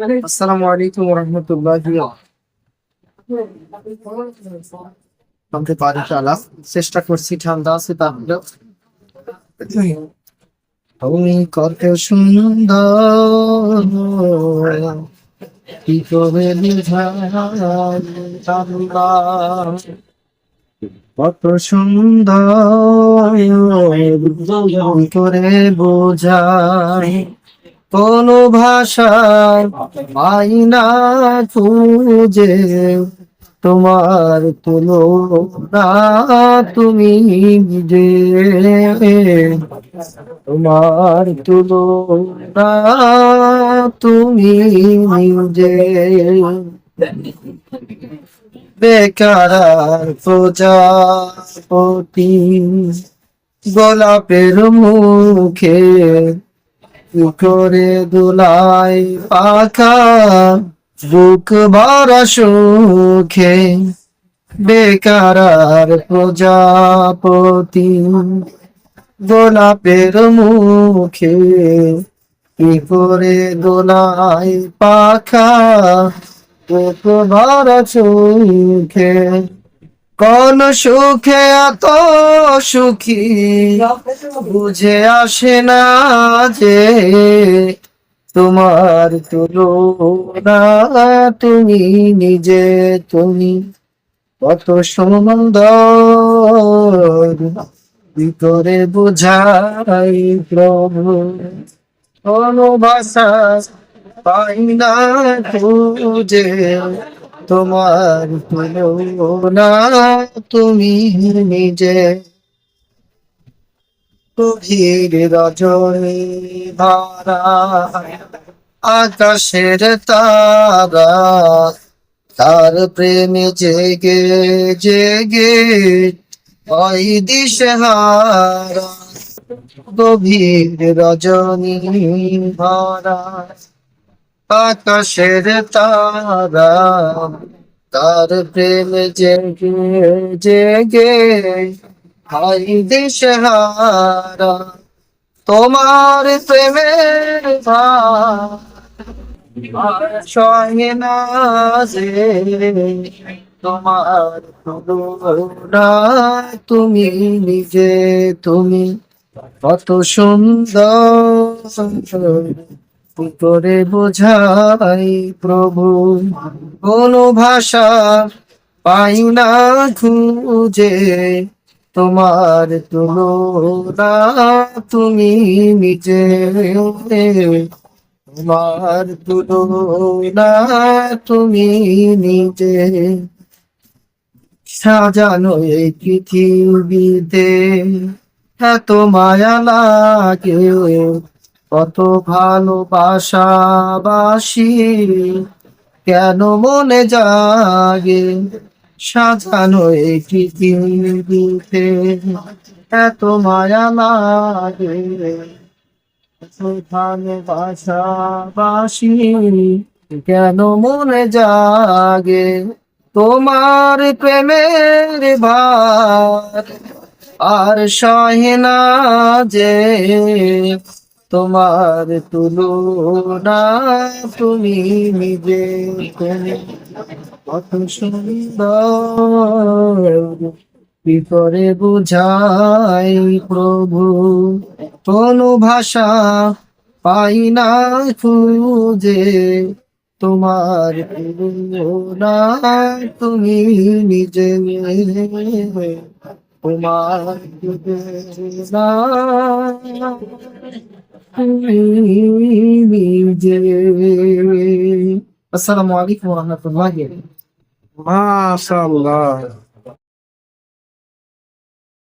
আসসালামু আলাইকুম রহমতুল্লাহি বলতে পারি চালা চেষ্টা করছি ঠান্ডা আছে তাহলে তুমি কত সুন্দর কি করে বুঝাই কত সুন্দর কি করে বোঝাই কোন ভাষায় পাই না খুঁজে তোমার তুলনা তুমি যে তোমার তুলনা তুমি যে বেকার প্রজাপতি গোলাপের মুখে কি করে দোলাই পাখা বুক ভরা সুখে বেকার প্রজাপতি গোলাপের মুখে কি করে দোলাই পাখা বুক ভরা সুখে কোন সুখে এত সুখী বুঝে আসে না যে তোমার তুলনা তুমি নিজে তুমি কত সুন্দর ভিতরে বোঝাই প্রভু কোন ভাষা পাই না খুঁজে তোমার তুলনা তুমি নিজে গভীর রজনী ধারা আকাশের তারা তার প্রেমে জেগে জেগে ওই দিশেহারা গভীর রজনী ধারা আকাশের তারা তার প্রেম জেগে জেগে হাই দিশেহারা তোমার প্রেমের ভার সহে না যে তোমার তুলনা তুমি নিজে তুমি কত সুন্দর কি করে বোঝাই প্রভু কোন ভাষা পাই না খুঁজে তোমার তুলনা তুমি নিজে তোমার তুলনা তুমি নিজে সাজানো এই পৃথিবীতে এত মায়া লাগে কত ভালোবাসা বাসি কেন মনে জাগে সাজানো এই পৃথিবীতে এত মায়া লাগে কত ভালোবাসা বাসি কেন মনে জাগে তোমার প্রেমের ভার আর সহে না যে তোমার তুলনা তুমি নিজে তুমি কত সুন্দর কি করে বুঝাই প্রভু কোন ভাষা পাই না খুঁজে তোমার তুলনা তুমি নিজে তোমার তুলনা আসসালামু আলাইকুম রহমতুল্লাহ মাশাআল্লাহ।